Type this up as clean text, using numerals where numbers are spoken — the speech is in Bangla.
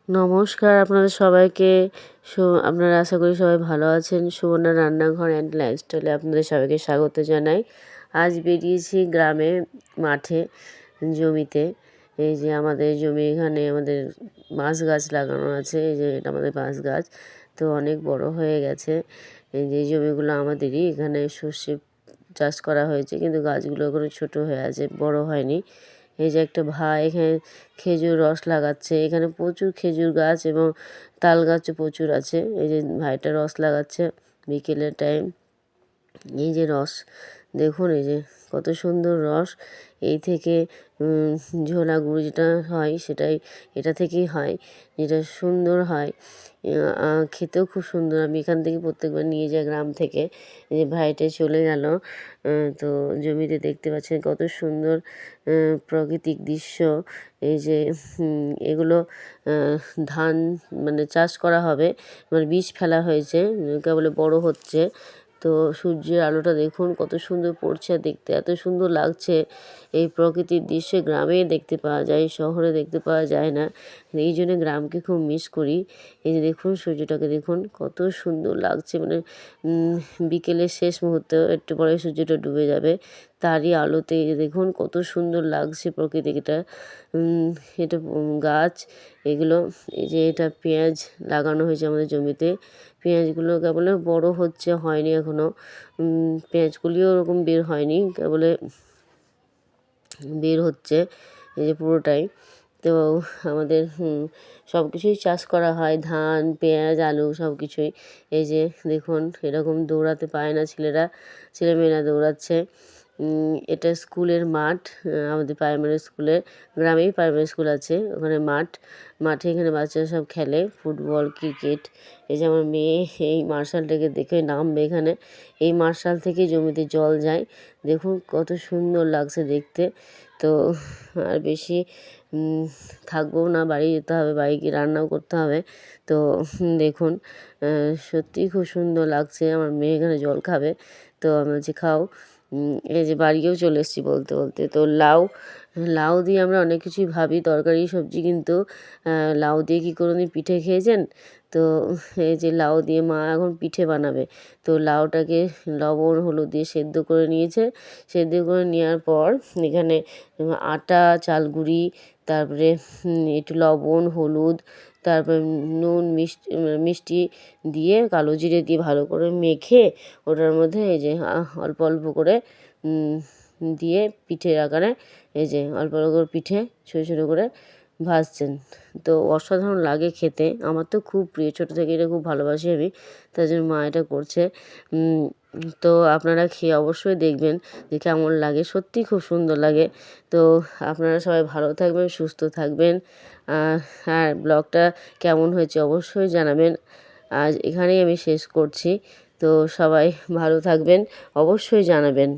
নমস্কার আপনাদের সবাইকে। আপনারা আশা করি সবাই ভালো আছেন। সুবর্ণা রান্নাঘর অ্যান্ড লাইফস্টাইলে আপনাদের সবাইকে স্বাগত জানাই। আজ বেরিয়েছি গ্রামে, মাঠে, জমিতে। এই যে আমাদের জমি, এখানে আমাদের বাঁশ গাছ লাগানো আছে। এই যে এটা আমাদের বাঁশ গাছ, তো অনেক বড় হয়ে গেছে। এই যে জমিগুলো আমাদেরই, এখানে সর্ষে চাষ করা হয়েছে, কিন্তু গাছগুলো এখনো ছোট হয়ে আছে, বড় হয়নি। এই যে একটা ভাই এখানে খেজুর রস লাগাচ্ছে। এখানে প্রচুর খেজুর গাছ এবং তাল গাছও প্রচুর আছে। এই যে ভাইটা রস লাগাচ্ছে বিকেলের টাইম। এই যে রস দেখুন, এই যে কত সুন্দর রস। এই থেকে ঝোলা গুড় যেটা হয়, সেটাই এটা থেকেই হয়, যেটা সুন্দর হয়, খেতেও খুব সুন্দর। আমি এখান থেকে প্রত্যেকবার নিয়ে যাই গ্রাম থেকে। এই যে ভাইটা চলে গেল। তো জমিতে দেখতে পাচ্ছেন কত সুন্দর প্রাকৃতিক দৃশ্য। এই যে এগুলো ধান মানে চাষ করা হবে, মানে বীজ ফেলা হয়েছে, কেবল বড় হচ্ছে। তো সূর্যের আলোটা দেখুন কত সুন্দর পড়ছে, দেখতে এত সুন্দর লাগছে। এই প্রকৃতির দৃশ্য গ্রামে দেখতে পাওয়া যায়, শহরে দেখতে পাওয়া যায় না। এই জন্য গ্রামকে খুব মিস করি। এই যে দেখুন, সূর্যটাকে দেখুন কত সুন্দর লাগছে, মানে বিকেলের শেষ মুহূর্তে একটু পরে সূর্যটা ডুবে যাবে, তারই আলোতে এই যে দেখুন কত সুন্দর লাগছে প্রকৃতিটা। এটা গাছ, এগুলো এই যে এটা পেঁয়াজ লাগানো হয়েছে আমাদের জমিতে। পেঁয়াজগুলো কেবল বড় হচ্ছে, হয়নি এখনও। পেঁয়াজগুলিও ওরকম বের হয়নি, কেবলে বের হচ্ছে এই যে পুরোটাই। তো আমাদের সব কিছুই চাষ করা হয়, ধান, পেঁয়াজ, আলু, সব কিছুই। এই যে দেখুন, এরকম দৌড়াতে পায় না ছেলেরা, ছেলেমেয়েরা দৌড়াচ্ছে। এটা স্কুলের মাঠ, আমাদের প্রাইমারি স্কুলের, গ্রামেই প্রাইমারি স্কুল আছে, ওখানে মাঠে এখানে বাচ্চারা সব খেলে ফুটবল, ক্রিকেট। এই যে আমার মেয়ে এই মার্শালটাকে দেখে নামবে এখানে। এই মার্শাল থেকে জমিতে জল যায়, দেখুন কত সুন্দর লাগছে দেখতে। তো আর বেশি থাকবো না, বাড়ি যেতে হবে, বাড়ি গিয়ে রান্নাও করতে হবে। তো দেখুন, সত্যিই খুব সুন্দর লাগছে। আমার মেয়ে এখানে জল খাবে, তো আমি বলছি খাও। এই যে বাড়িও চলে এসেছি বলতে বলতে। তো লাউ দিয়ে আমরা অনেক কিছুই ভাবি, তরকারি সবজি, কিন্তু লাউ দিয়ে কি কোনোদিন পিঠে খেয়েছেন? তো এই যে লাউ দিয়ে মা এখন পিঠে বানাবে। তো লাউটাকে লবণ হলুদ দিয়ে সেদ্ধ করে নিয়েছে। সেদ্ধ করে নেওয়ার পর এখানে আটা, চাল গুঁড়ি, তারপরে একটু লবণ, হলুদ, তারপরে নুন, মিষ্টি দিয়ে, কালো জিরে দিয়ে ভালো করে মেখে ওটার মধ্যে এই যে অল্প অল্প করে দিয়ে পিঠের আকারে, এই যে অল্প অল্প করে পিঠে ছোটো ছোটো করে ভাজছেন। তো অসাধারণ লাগে খেতে, আমার তো খুব প্রিয়, ছোটো থেকে এটা খুব ভালোবাসি আমি, তার জন্য মা এটা করছে। তো আপনারা খেয়ে অবশ্যই দেখবেন যে কেমন লাগে, সত্যিই খুব সুন্দর লাগে। তো আপনারা সবাই ভালো থাকবেন, সুস্থ থাকবেন। আর ব্লগটা কেমন হয়েছে অবশ্যই জানাবেন। আজ এখানেই আমি শেষ করছি। তো সবাই ভালো থাকবেন, অবশ্যই জানাবেন।